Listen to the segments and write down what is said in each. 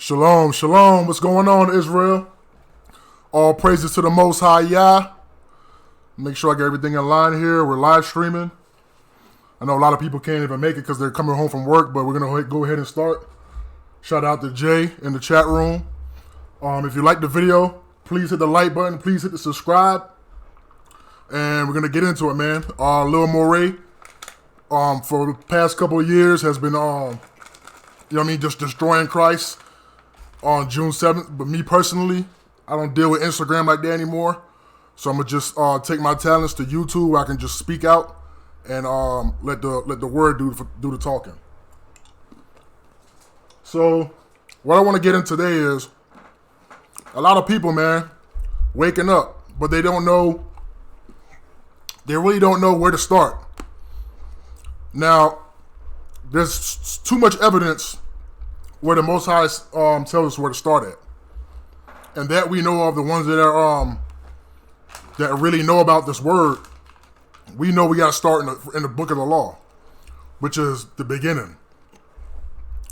Shalom, shalom. What's going on, Israel? All praises to the Most High Yah. Make sure I get everything in line here. We're live streaming. I know a lot of people can't even make it because they're coming home from work, but we're going to go ahead and start. Shout out to Jay in the chat room. If you like the video, please hit the like button. Please hit the subscribe. And we're going to get into it, man. Lil Moray, for the past couple of years has been, just destroying Christ on June 7th. But me personally, I don't deal with Instagram like that anymore. So I'm going to just take my talents to YouTube where I can just speak out and let the word do the talking. So what I want to get into today is a lot of people, man, waking up, but they really don't know where to start. Now, there's too much evidence where the Most High tells us where to start at. And that we know of, the ones that are that really know about this word, we know we got to start in the book of the law, which is the beginning.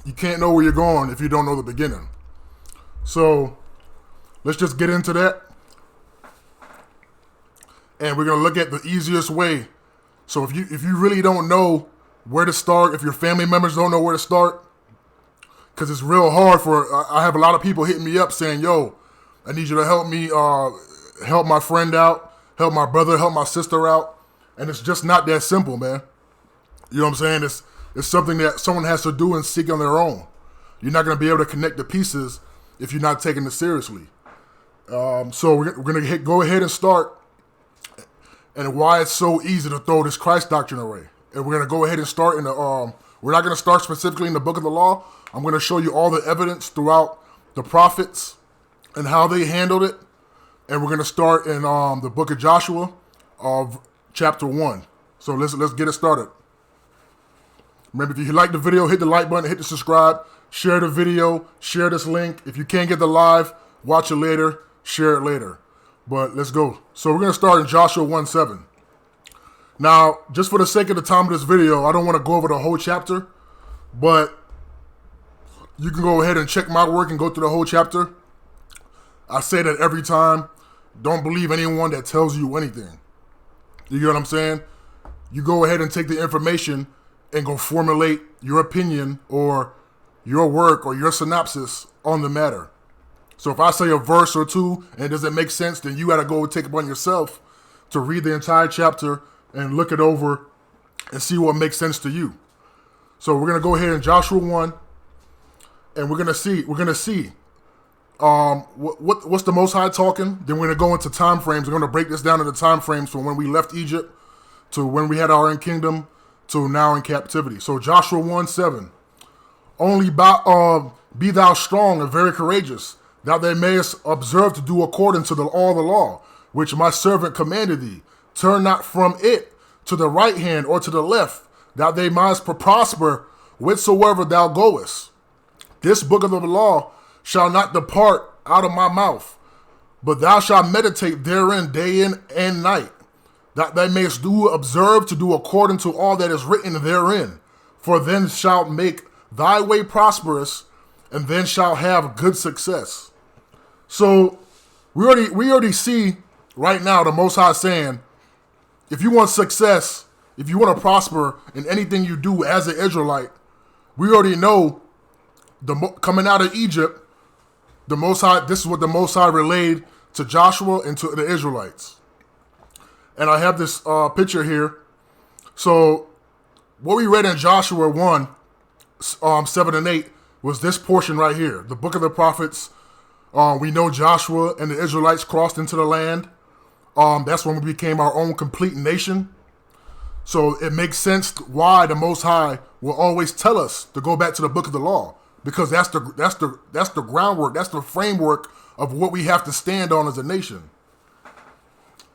You can't know where you're going if you don't know the beginning. So let's just get into that. And we're going to look at the easiest way. So if you really don't know where to start, if your family members don't know where to start, because it's real hard I have a lot of people hitting me up saying, yo, I need you to help me, help my friend out, help my brother, help my sister out. And it's just not that simple, man. You know what I'm saying? It's something that someone has to do and seek on their own. You're not going to be able to connect the pieces if you're not taking it seriously. So we're going to go ahead and start, and why it's so easy to throw this Christ doctrine away. And we're going to go ahead and start in the, we're not going to start specifically in the book of the law. I'm going to show you all the evidence throughout the prophets and how they handled it. And we're going to start in the book of Joshua of chapter 1. So let's get it started. Remember, if you like the video, hit the like button, hit the subscribe, share the video, share this link. If you can't get the live, watch it later, share it later. But let's go. So we're going to start in Joshua 1:7. Now, just for the sake of the time of this video, I don't want to go over the whole chapter, but you can go ahead and check my work and go through the whole chapter. I say that every time. Don't believe anyone that tells you anything. You get what I'm saying? You go ahead and take the information and go formulate your opinion or your work or your synopsis on the matter. So if I say a verse or two and it doesn't make sense, then you got to go take it upon yourself to read the entire chapter and look it over and see what makes sense to you. So we're going to go ahead in Joshua 1 and we're going to see what's the Most High talking. Then we're going to go into time frames. We're going to break this down into time frames from when we left Egypt to when we had our own kingdom to now in captivity. So Joshua 1:7. Only be thou strong and very courageous, that thou mayest observe to do according to all the law, which my servant commanded thee. Turn not from it to the right hand or to the left, that they mightest prosper whithersoever thou goest. This book of the law shall not depart out of my mouth, but thou shalt meditate therein day in and night, that thou mayest observe to do according to all that is written therein. For then shalt make thy way prosperous, and then shalt have good success. So we already see right now the Most High saying, if you want success, if you want to prosper in anything you do as an Israelite, we already know coming out of Egypt, the Most High. This is what the Most High relayed to Joshua and to the Israelites. And I have this picture here. So what we read in Joshua 1, 7 and 8 was this portion right here. The book of the prophets. We know Joshua and the Israelites crossed into the land. That's when we became our own complete nation. So it makes sense why the Most High will always tell us to go back to the book of the law, because that's the groundwork, that's the framework of what we have to stand on as a nation.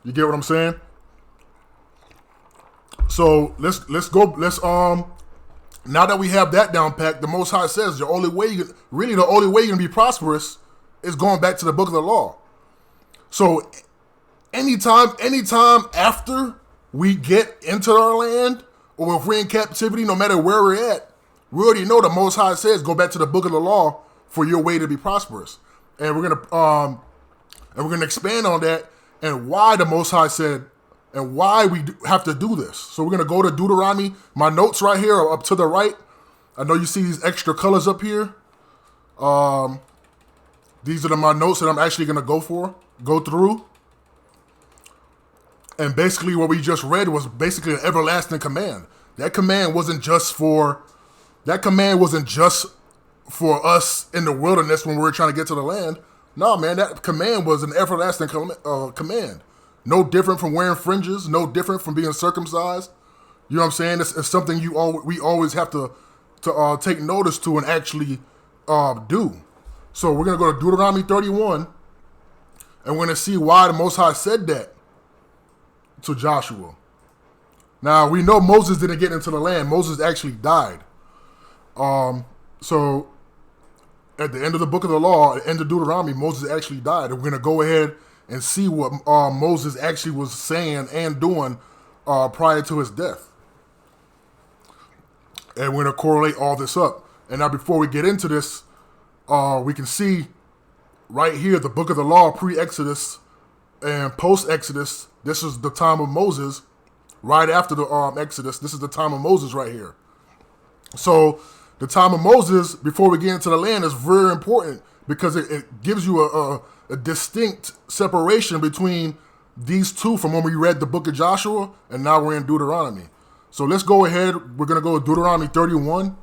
You get what I'm saying? So let's go. Now that we have that down packed, the Most High says the only way you're gonna be prosperous is going back to the book of the law. So anytime after we get into our land, or if we're in captivity, no matter where we're at, we already know the Most High says go back to the book of the law for your way to be prosperous. And we're gonna expand on that and why the Most High said and why we have to do this. So we're gonna go to Deuteronomy. My notes right here are up to the right. I know you see these extra colors up here. These are my notes that I'm actually gonna go through. And basically what we just read was basically an everlasting command. That command wasn't just for us in the wilderness when we were trying to get to the land. No, man, that command was an everlasting command. No different from wearing fringes, no different from being circumcised. You know what I'm saying? It's something we always have to take notice to and actually do. So we're going to go to Deuteronomy 31, and we're going to see why the Most High said that to Joshua. Now, we know Moses didn't get into the land. Moses actually died. So at the end of the book of the law, at the end of Deuteronomy, Moses actually died. And we're going to go ahead and see what Moses actually was saying and doing prior to his death. And we're going to correlate all this up. And now before we get into this, we can see right here the book of the law, pre-Exodus and post-Exodus. This is the time of Moses. Right after the Exodus, this is the time of Moses right here. So the time of Moses, before we get into the land, is very important because it gives you a distinct separation between these two from when we read the book of Joshua and now we're in Deuteronomy. So let's go ahead. We're going to go to Deuteronomy 31,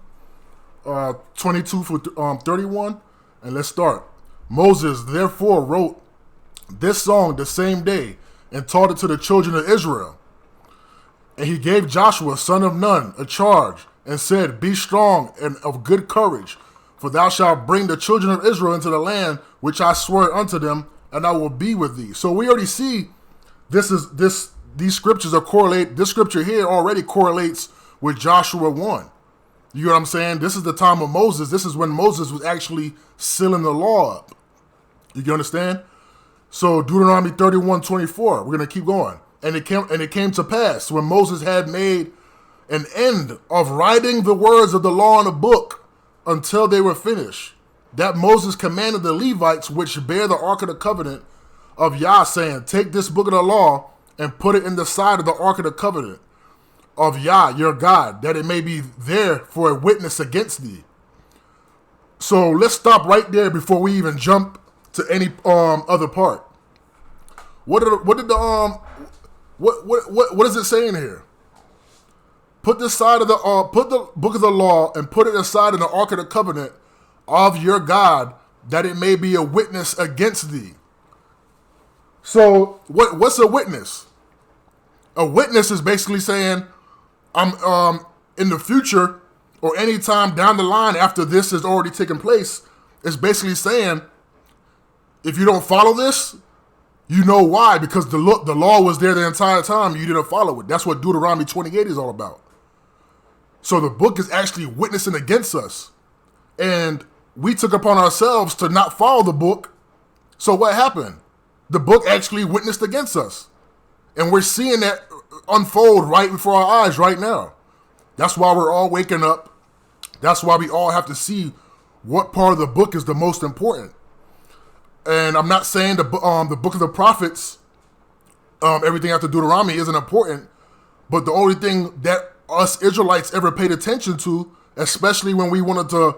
22 for 31, and let's start. Moses therefore wrote this song the same day and taught it to the children of Israel. And he gave Joshua, son of Nun, a charge and said, be strong and of good courage, for thou shalt bring the children of Israel into the land which I swear unto them, and I will be with thee. So we already see these scriptures are correlate. This scripture here already correlates with Joshua 1. You know what I'm saying? This is the time of Moses. This is when Moses was actually sealing the law up. You understand? So Deuteronomy 31:24. We're gonna keep going. And it came to pass when Moses had made an end of writing the words of the law in a book until they were finished, that Moses commanded the Levites which bear the ark of the covenant of Yah, saying, take this book of the law and put it in the side of the ark of the covenant of Yah, your God, that it may be there for a witness against thee. So let's stop right there before we even jump to any other part. What is it saying here? Put the side of put the book of the law and put it aside in the ark of the covenant of your God, that it may be a witness against thee. So what's a witness? A witness is basically saying, I'm in the future or any time down the line after this has already taken place, it's basically saying, if you don't follow this, you know why, because the law was there the entire time. You didn't follow it. That's what Deuteronomy 28 is all about. So the book is actually witnessing against us. And we took upon ourselves to not follow the book. So what happened? The book actually witnessed against us. And we're seeing that unfold right before our eyes right now. That's why we're all waking up. That's why we all have to see what part of the book is the most important. And I'm not saying the book of the prophets, everything after Deuteronomy isn't important, but the only thing that us Israelites ever paid attention to, especially when we wanted to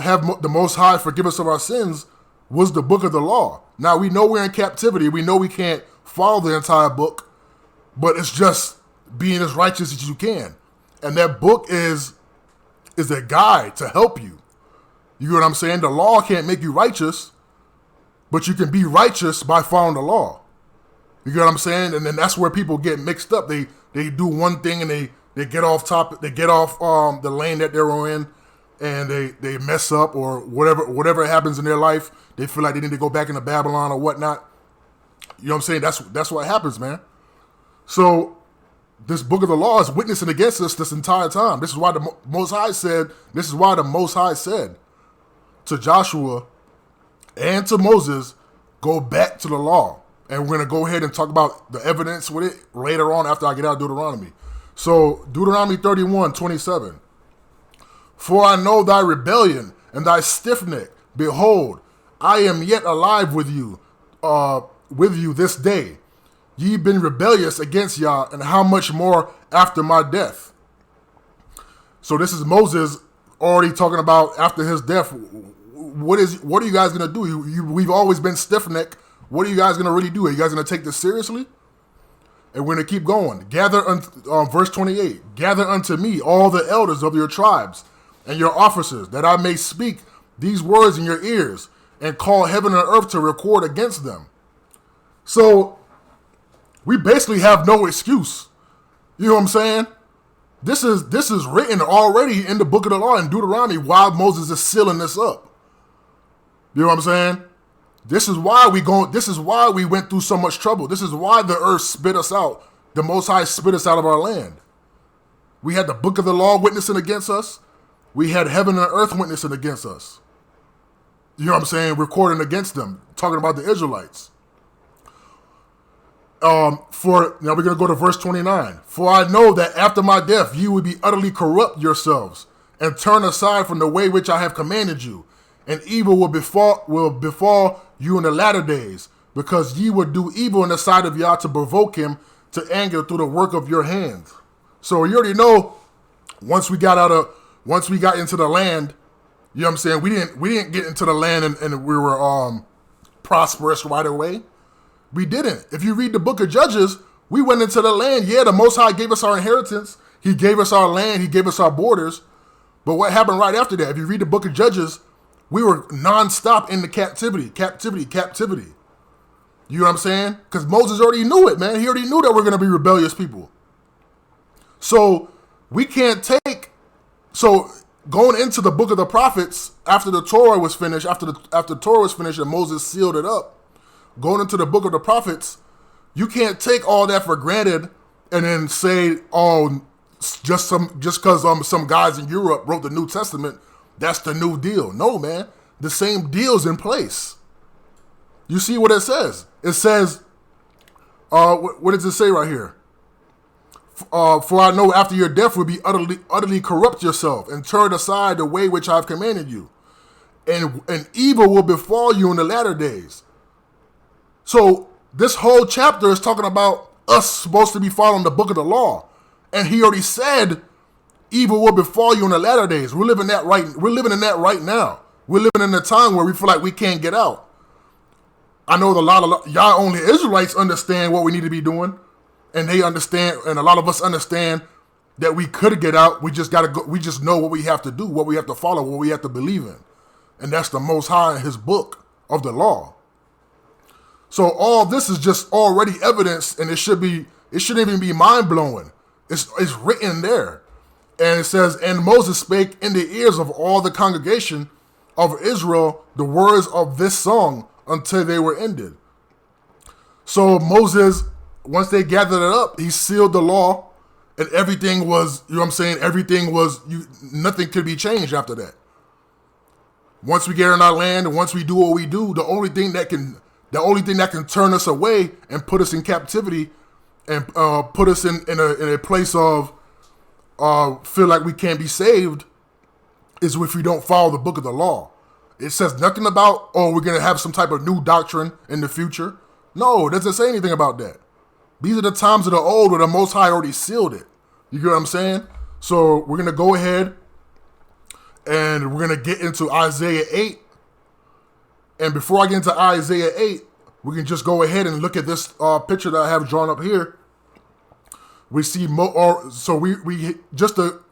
have the Most High forgive us of our sins, was the book of the law. Now, we know we're in captivity. We know we can't follow the entire book, but it's just being as righteous as you can. And that book is a guide to help you. You know what I'm saying? The law can't make you righteous, but you can be righteous by following the law. You get what I'm saying? And then that's where people get mixed up. They do one thing and they get off topic. They get off the lane that they're in, and they mess up or whatever happens in their life. They feel like they need to go back into Babylon or whatnot. You know what I'm saying? That's what happens, man. So this book of the law is witnessing against us this entire time. This is why the Most High said to Joshua and to Moses, go back to the law. And we're going to go ahead and talk about the evidence with it later on after I get out of Deuteronomy. So Deuteronomy 31:27. For I know thy rebellion and thy stiff neck. Behold, I am yet alive with you this day. Ye been rebellious against Yah, and how much more after my death? So this is Moses already talking about after his death. What are you guys going to do? We've always been stiff-necked. What are you guys going to really do? Are you guys going to take this seriously? And we're going to keep going. Verse 28, gather unto me all the elders of your tribes and your officers, that I may speak these words in your ears and call heaven and earth to record against them. So we basically have no excuse. You know what I'm saying? This is written already in the book of the law in Deuteronomy while Moses is sealing this up. You know what I'm saying? This is why we went through so much trouble. This is why the earth spit us out. The Most High spit us out of our land. We had the book of the law witnessing against us. We had heaven and earth witnessing against us. You know what I'm saying? Recording against them, talking about the Israelites. Now we're going to go to verse 29. For I know that after my death, you will be utterly corrupt yourselves and turn aside from the way which I have commanded you. And evil will befall you in the latter days, because ye will do evil in the sight of Yah to provoke him to anger through the work of your hands. So you already know, once we got into the land, you know what I'm saying? We didn't get into the land and we were prosperous right away. We didn't. If you read the book of Judges, we went into the land. Yeah, the Most High gave us our inheritance. He gave us our land. He gave us our borders. But what happened right after that? If you read the book of Judges, we were nonstop in the captivity. You know what I'm saying? Because Moses already knew it, man. He already knew that we're going to be rebellious people. So we can't take... So going into the book of the prophets, after the Torah was finished, after Torah was finished and Moses sealed it up, going into the book of the prophets, you can't take all that for granted and then say, oh, just because some guys in Europe wrote the New Testament, that's the new deal. No, man. The same deal's in place. You see what it says? It says, what does it say right here? For I know after your death will be utterly corrupt yourself and turn aside the way which I have commanded you. And evil will befall you in the latter days. So this whole chapter is talking about us supposed to be following the book of the law. And he already said, evil will befall you in the latter days. We're living in that right now. We're living in a time where we feel like we can't get out. I know a lot of y'all only Israelites understand what we need to be doing, and they understand, and a lot of us understand that we could get out. We just gotta go. We just know what we have to do, what we have to follow, what we have to believe in, and that's the Most High in His book of the law. So all this is just already evidence, and it shouldn't even be mind blowing. It's written there. And it says, and Moses spake in the ears of all the congregation of Israel the words of this song until they were ended. So Moses, once they gathered it up, he sealed the law, and everything was, you know what I'm saying? Nothing could be changed after that. Once we get in our land and once we do what we do, the only thing that can turn us away and put us in captivity and put us in a place of feel like we can't be saved is if we don't follow the book of the law. It says nothing about, we're going to have some type of new doctrine in the future. No, it doesn't say anything about that. These are the times of the old where the Most High already sealed it. You get what I'm saying? So we're going to go ahead and we're going to get into Isaiah 8. And before I get into Isaiah 8, we can just go ahead and look at this picture that I have drawn up here. We see just to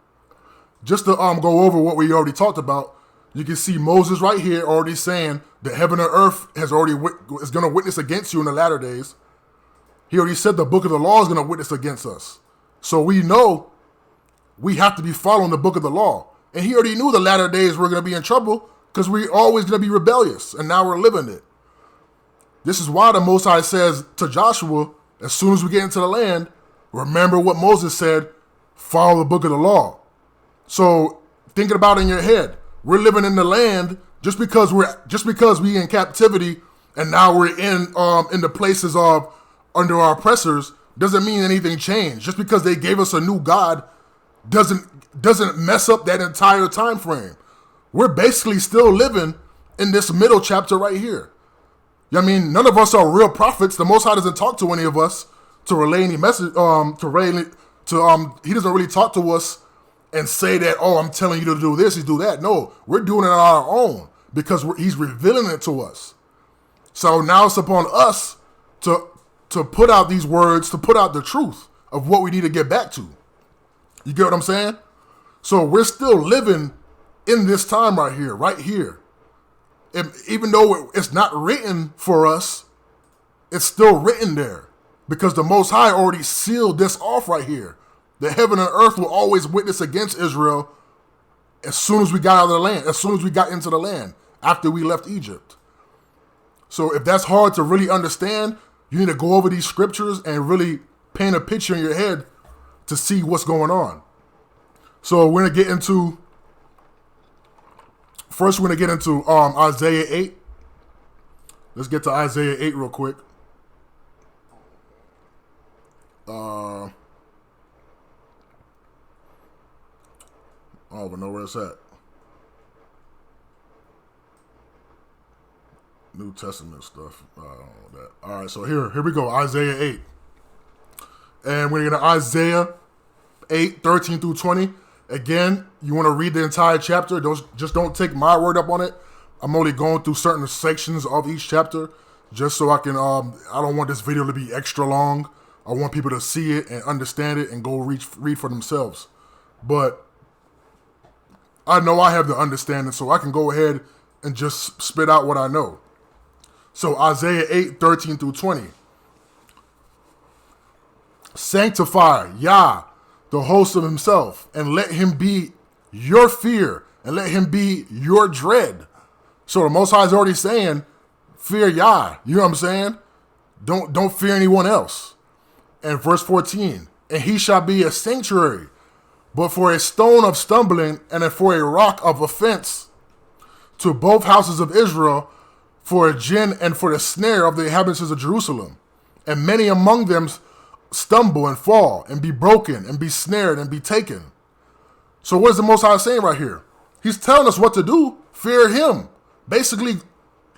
go over what we already talked about. You can see Moses right here already saying that heaven and earth is going to witness against you in the latter days. He already said the book of the law is going to witness against us. So we know we have to be following the book of the law. And he already knew the latter days we're going to be in trouble because we're always going to be rebellious. And now we're living it. This is why the Most High says to Joshua, as soon as we get into the land, remember what Moses said, follow the book of the law. So thinking about it in your head, we're living in the land just because we in captivity and now we're in the places of under our oppressors doesn't mean anything changed. Just because they gave us a new God doesn't mess up that entire time frame. we're basically still living in this middle chapter right here. I mean, none of us are real prophets. The Most High doesn't talk to any of us to relay any message. He doesn't really talk to us and say that, oh, I'm telling you to do this, you do that. No, we're doing it on our own because he's revealing it to us. So now it's upon us to put out these words, to put out the truth of what we need to get back to. You get what I'm saying? So we're still living in this time right here. And even though it's not written for us, it's still written there because the Most High already sealed this off right here. The heaven and earth will always witness against Israel as soon as we got out of the land, as soon as we got into the land, after we left Egypt. So if that's hard to really understand, you need to go over these scriptures and really paint a picture in your head to see what's going on. So we're going to get into, first we're going to get into Isaiah 8. Let's get to Isaiah 8 real quick. I don't even know where it's at. New Testament stuff. I don't know that. All right, so here we go. Isaiah 8. And we're going to Isaiah 8, 13 through 20. Again, you want to read the entire chapter. Don't take my word up on it. I'm only going through certain sections of each chapter just so I can, I don't want this video to be extra long. I want people to see it and understand it and go read for themselves. But I know I have the understanding, so I can go ahead and just spit out what I know. So Isaiah 8, 13 through 20. Sanctify Yah, the host of himself, and let him be your fear, and let him be your dread. So the Most High is already saying, fear Yah. You know what I'm saying? Don't fear anyone else. And verse 14, and he shall be a sanctuary, but for a stone of stumbling and for a rock of offense to both houses of Israel, for a gin and for the snare of the inhabitants of Jerusalem. And many among them stumble and fall and be broken and be snared and be taken. So what is the Most High saying right here? He's telling us what to do. Fear him. Basically,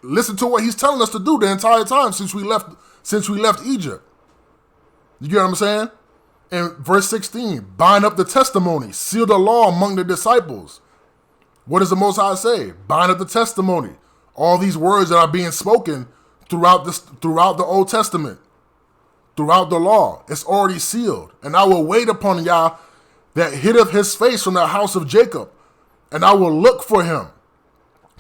listen to what he's telling us to do the entire time since we left Egypt. You get what I'm saying? In verse 16, bind up the testimony, seal the law among the disciples. What does the Most High say? Bind up the testimony. All these words that are being spoken throughout the Old Testament, throughout the law, it's already sealed. And I will wait upon Yah that hideth his face from the house of Jacob, and I will look for him.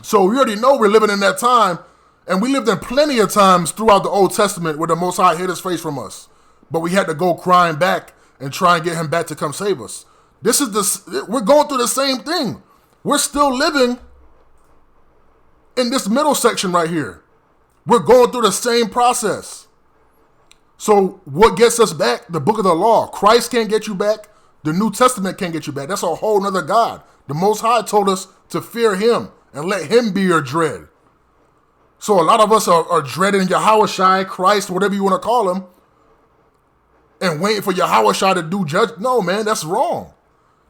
So we already know we're living in that time, and we lived in plenty of times throughout the Old Testament where the Most High hid his face from us. But we had to go crying back and try and get him back to come save us. We're going through the same thing. We're still living in this middle section right here. We're going through the same process. So what gets us back? The book of the law. Christ can't get you back. The New Testament can't get you back. That's a whole nother God. The Most High told us to fear him and let him be your dread. So a lot of us are dreading Yahushua, Christ, whatever you want to call him, and waiting for Yahushua to do judge. No, man, that's wrong.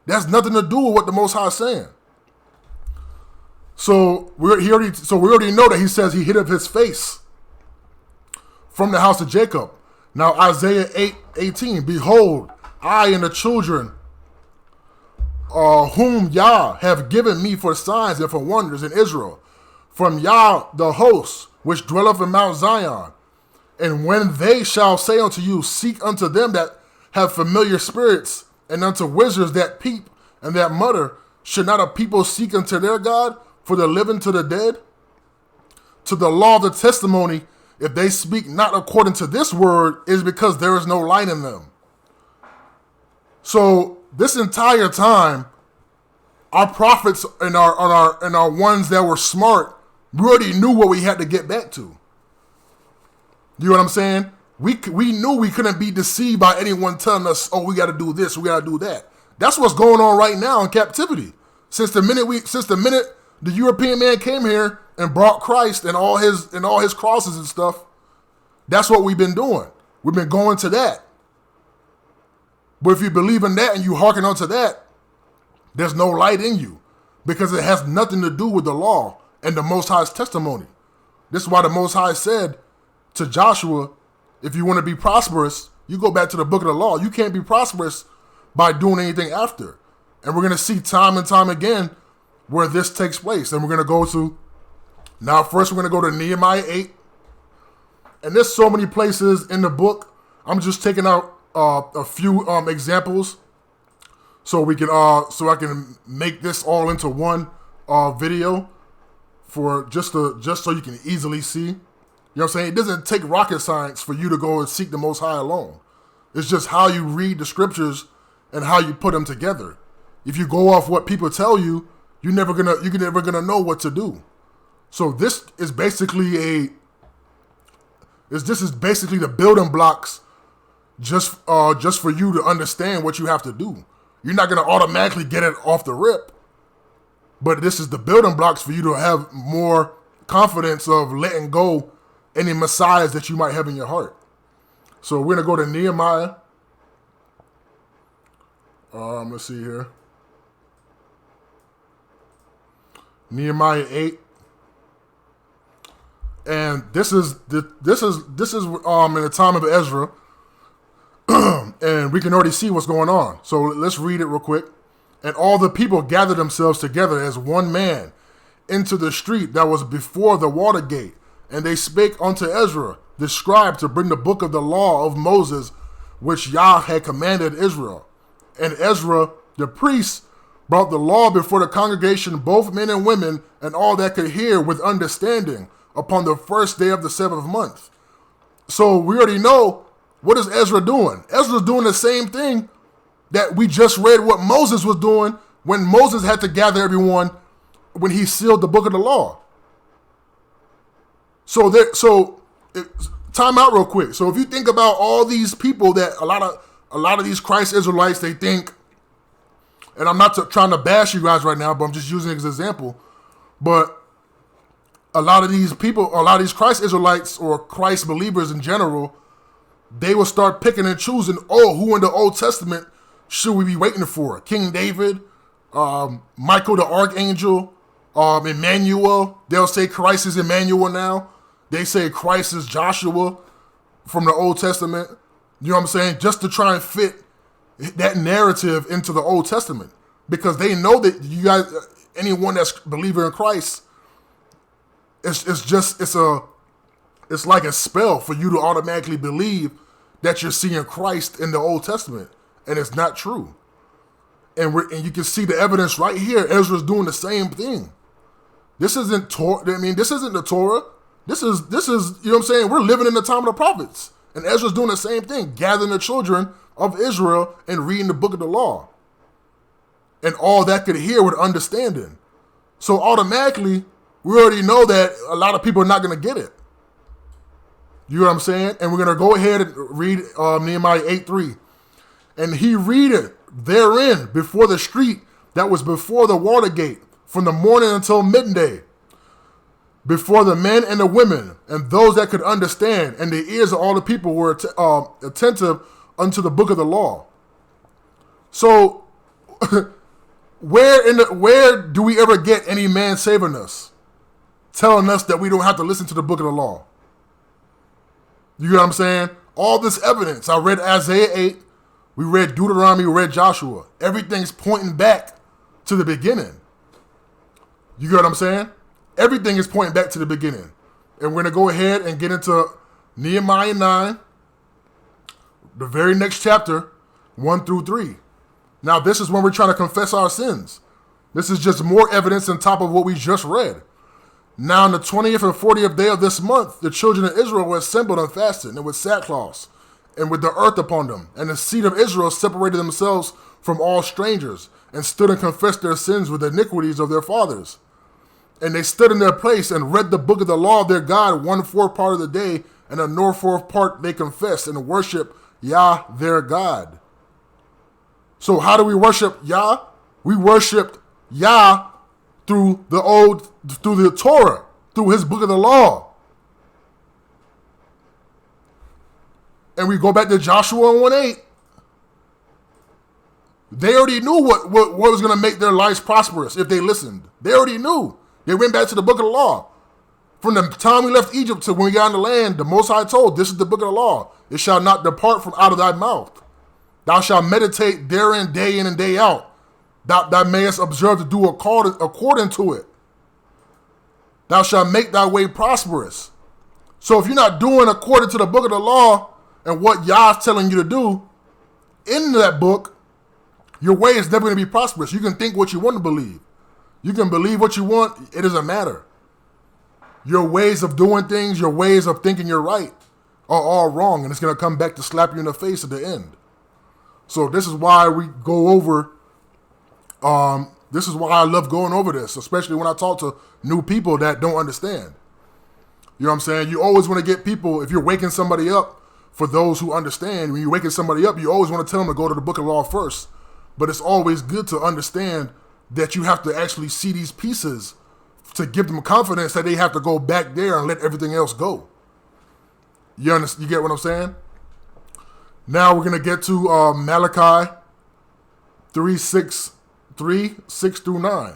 That's nothing to do with what the Most High is saying. So we already know that he says he hid up his face from the house of Jacob. Now Isaiah 8:18, behold, I and the children whom Yah have given me for signs and for wonders in Israel, from Yah the host, which dwelleth in Mount Zion. And when they shall say unto you, seek unto them that have familiar spirits, and unto wizards that peep and that mutter, should not a people seek unto their God, for the living to the dead? To the law of the testimony, if they speak not according to this word, is because there is no light in them. So this entire time, our prophets and our ones that were smart, we already knew what we had to get back to. You know what I'm saying? We knew we couldn't be deceived by anyone telling us, oh, we got to do this, we got to do that. That's what's going on right now in captivity. Since the minute the European man came here and brought Christ and all his crosses and stuff, that's what we've been doing. We've been going to that. But if you believe in that and you hearken onto that, there's no light in you. because it has nothing to do with the law and the Most High's testimony. This is why the Most High said to Joshua, if you want to be prosperous, you go back to the book of the law. You can't be prosperous by doing anything after. And we're going to see time and time again where this takes place. And we're going to go to, now first we're going to go to Nehemiah 8. And there's so many places in the book. I'm just taking out a few examples so we can so I can make this all into one video for just so you can easily see. You know what I'm saying? It doesn't take rocket science for you to go and seek the Most High alone. It's just how you read the scriptures and how you put them together. If you go off what people tell you, you're never gonna know what to do. So this is basically the building blocks just for you to understand what you have to do. You're not gonna automatically get it off the rip, but this is the building blocks for you to have more confidence of letting go any messiahs that you might have in your heart. So we're gonna go to Nehemiah. Let's see here. Nehemiah 8. And this is in the time of Ezra. And we can already see what's going on. So let's read it real quick. And all the people gathered themselves together as one man into the street that was before the water gate. And they spake unto Ezra, the scribe, to bring the book of the law of Moses, which Yah had commanded Israel. And Ezra, the priest, brought the law before the congregation, both men and women, and all that could hear with understanding, upon the first day of the 7th month. So we already know, what is Ezra doing? Ezra's doing the same thing that we just read what Moses was doing when Moses had to gather everyone when he sealed the book of the law. Time out real quick. So if you think about all these people that a lot of these Christ Israelites, they think, and I'm not trying to bash you guys right now, but I'm just using it as an example, but a lot of these people, a lot of these Christ Israelites or Christ believers in general, they will start picking and choosing, who in the Old Testament should we be waiting for? King David, Michael the Archangel, Emmanuel. They'll say Christ is Emmanuel now. They say Christ is Joshua from the Old Testament. You know what I'm saying? Just to try and fit that narrative into the Old Testament. Because they know that you guys, anyone that's a believer in Christ, it's like a spell for you to automatically believe that you're seeing Christ in the Old Testament, and it's not true. And you can see the evidence right here. Ezra's doing the same thing. This isn't Torah. I mean, this isn't the Torah. This is you know what I'm saying. We're living in the time of the prophets, and Ezra's doing the same thing, gathering the children of Israel and reading the book of the law, and all that could hear with understanding. So automatically, we already know that a lot of people are not going to get it. You know what I'm saying? And we're going to go ahead and read Nehemiah 8:3. And he readeth therein before the street that was before the water gate, from the morning until midday, before the men and the women, and those that could understand, and the ears of all the people were attentive unto the book of the law. So, where do we ever get any man saving us, telling us that we don't have to listen to the book of the law? You know what I'm saying? All this evidence. I read Isaiah 8. We read Deuteronomy. We read Joshua. Everything's pointing back to the beginning. You get what I'm saying? Everything is pointing back to the beginning. And we're going to go ahead and get into Nehemiah 9, the very next chapter, 1-3. Now, this is when we're trying to confess our sins. This is just more evidence on top of what we just read. Now, on the 20th and 40th day of this month, the children of Israel were assembled and fasted, and with sackcloths, and with the earth upon them. And the seed of Israel separated themselves from all strangers, and stood and confessed their sins with the iniquities of their fathers. And they stood in their place and read the book of the law of their God 1/4 part of the day, and the 4th part they confessed and worshiped Yah their God. So how do we worship Yah? We worshiped Yah through the Torah, through his book of the law. And we go back to Joshua 1:8. They already knew what was going to make their lives prosperous if they listened. They already knew. They went back to the book of the law. From the time we left Egypt to when we got in the land, the Most High told, this is the book of the law. It shall not depart from out of thy mouth. Thou shalt meditate therein day in and day out. Thou mayest observe to do according to it. Thou shalt make thy way prosperous. So if you're not doing according to the book of the law and what Yah's telling you to do in that book, your way is never going to be prosperous. You can think what you want to believe. You can believe what you want. It doesn't matter. Your ways of doing things, your ways of thinking you're right are all wrong. And it's going to come back to slap you in the face at the end. So this is why we go over, this is why I love going over this, especially when I talk to new people that don't understand. You know what I'm saying? You always want to get people, if you're waking somebody up, for those who understand, when you're waking somebody up, you always want to tell them to go to the book of law first. But it's always good to understand that you have to actually see these pieces to give them confidence that they have to go back there and let everything else go. You get what I'm saying? Now we're going to get to Malachi 6 through 9.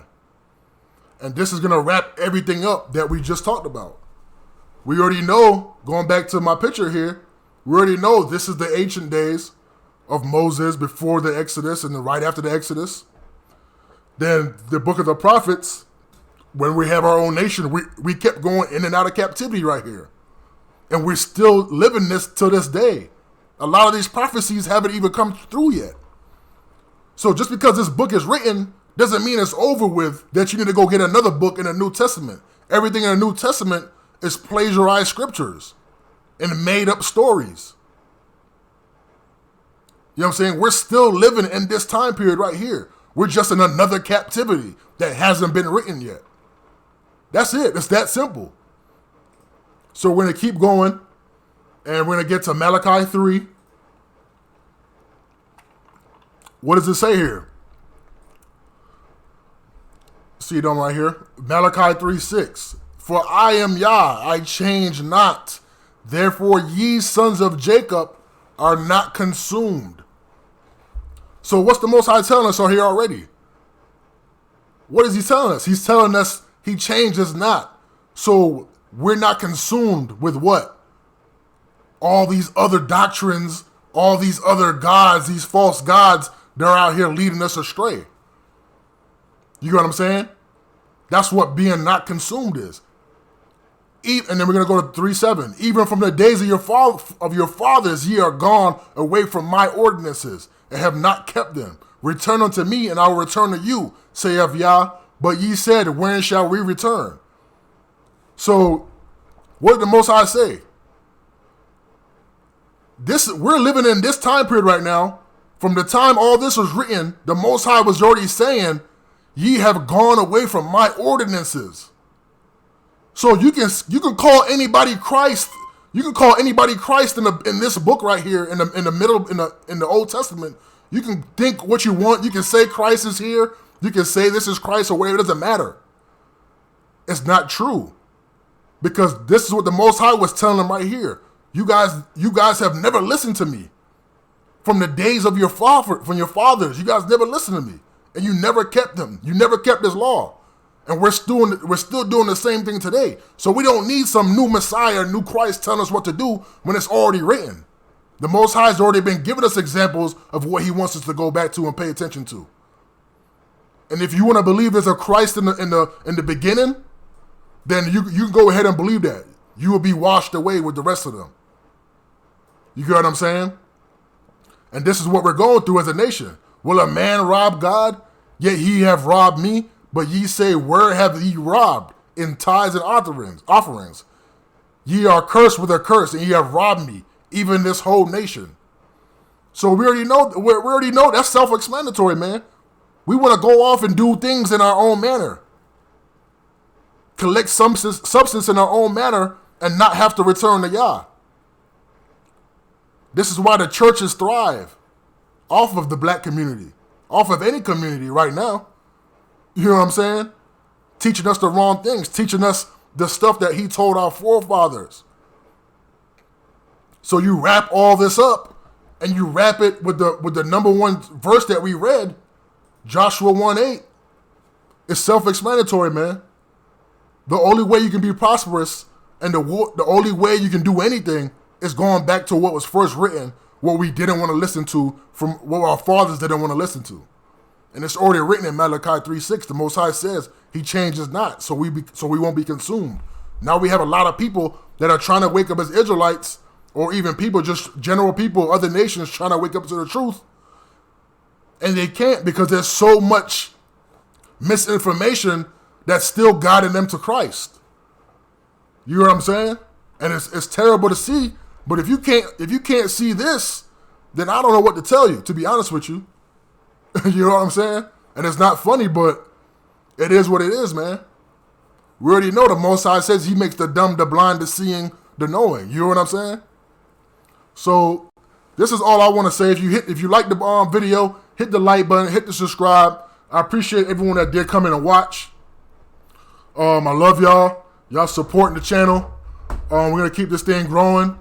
And this is going to wrap everything up that we just talked about. We already know, going back to my picture here, we already know this is the ancient days of Moses before the Exodus and then right after the Exodus. Then the book of the prophets, when we have our own nation, we kept going in and out of captivity right here. And we're still living this to this day. A lot of these prophecies haven't even come through yet. So just because this book is written doesn't mean it's over with, that you need to go get another book in the New Testament. Everything in the New Testament is plagiarized scriptures and made up stories. You know what I'm saying? We're still living in this time period right here. We're just in another captivity that hasn't been written yet. That's it. It's that simple. So we're going to keep going, and we're going to get to Malachi 3. What does it say here? See it on right here. Malachi 3:6. For I am Yah, I change not. Therefore ye sons of Jacob are not consumed. So what's the Most High telling us here already? What is he telling us? He's telling us he changes not. So we're not consumed with what? All these other doctrines, all these other gods, these false gods, they're out here leading us astray. You get what I'm saying? That's what being not consumed is. And then we're going to go to 3:7. Even from the days of your fathers, ye are gone away from my ordinances, and have not kept them. Return unto me, and I will return to you, saith Yah. But ye said, when shall we return? So, what did the Most High say? We're living in this time period right now. From the time all this was written, the Most High was already saying, ye have gone away from my ordinances. So you can call anybody Christ. You can call anybody Christ in this book right here in the middle in the Old Testament. You can think what you want. You can say Christ is here. You can say this is Christ or whatever. It doesn't matter. It's not true, because this is what the Most High was telling them right here. You guys have never listened to me from the days of from your fathers. You guys never listened to me, and you never kept them. You never kept this law. And we're still doing the same thing today. So we don't need some new Messiah, new Christ telling us what to do when it's already written. The Most High has already been giving us examples of what he wants us to go back to and pay attention to. And if you want to believe there's a Christ in the beginning, then you can go ahead and believe that. You will be washed away with the rest of them. You get what I'm saying? And this is what we're going through as a nation. Will a man rob God? Yet ye have robbed me. But ye say, where have ye robbed? In tithes and offerings. Ye are cursed with a curse, and ye have robbed me, even this whole nation. So we already know that's self-explanatory, man. We want to go off and do things in our own manner. Collect substance in our own manner and not have to return to Yah. This is why the churches thrive off of the black community, off of any community right now. You know what I'm saying? Teaching us the wrong things, teaching us the stuff that he told our forefathers. So you wrap all this up and you wrap it with the number one verse that we read, Joshua 1:8, it's self-explanatory, man. The only way you can be prosperous and the only way you can do anything is going back to what was first written, what we didn't want to listen to, from what our fathers didn't want to listen to. And it's already written in Malachi 3:6. The Most High says he changes not, so we won't be consumed. Now we have a lot of people that are trying to wake up as Israelites, or even people, just general people, other nations trying to wake up to the truth. And they can't, because there's so much misinformation that's still guiding them to Christ. You know what I'm saying? And it's terrible to see. But if you can't see this, then I don't know what to tell you, to be honest with you. You know what I'm saying? And it's not funny, but it is what it is, man. We already know the Most High says he makes the dumb, the blind, the seeing, the knowing. You know what I'm saying? So this is all I want to say. If you like the video, hit the like button, hit the subscribe. I appreciate everyone that did come in and watch. I love y'all. Y'all supporting the channel. We're going to keep this thing growing.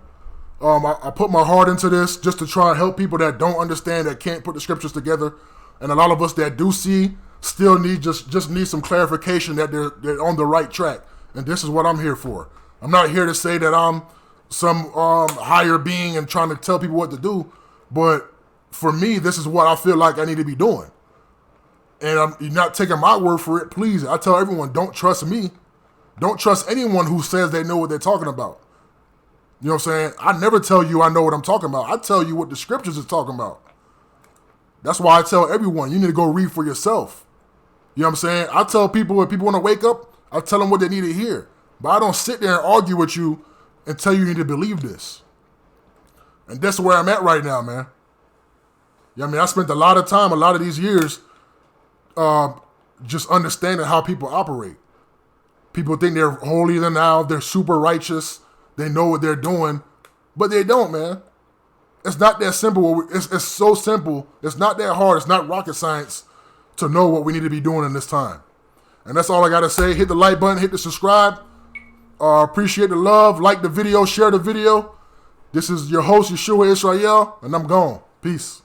I put my heart into this just to try and help people that don't understand, that can't put the scriptures together. And a lot of us that do see still need just need some clarification that they're on the right track. And this is what I'm here for. I'm not here to say that I'm some higher being and trying to tell people what to do. But for me, this is what I feel like I need to be doing. And you're not taking my word for it, please. I tell everyone, don't trust me. Don't trust anyone who says they know what they're talking about. You know what I'm saying? I never tell you I know what I'm talking about. I tell you what the scriptures is talking about. That's why I tell everyone, you need to go read for yourself. You know what I'm saying? I tell people, if people want to wake up, I tell them what they need to hear. But I don't sit there and argue with you and tell you need to believe this. And that's where I'm at right now, man. You know what I mean? I spent a lot of time, a lot of these years, just understanding how people operate. People think they're holier than thou, they're super righteous, they know what they're doing, but they don't, man. It's not that simple. It's so simple. It's not that hard. It's not rocket science to know what we need to be doing in this time. And that's all I got to say. Hit the like button, hit the subscribe. Appreciate the love. Like the video, share the video. This is your host, Yeshua Israel, and I'm gone. Peace.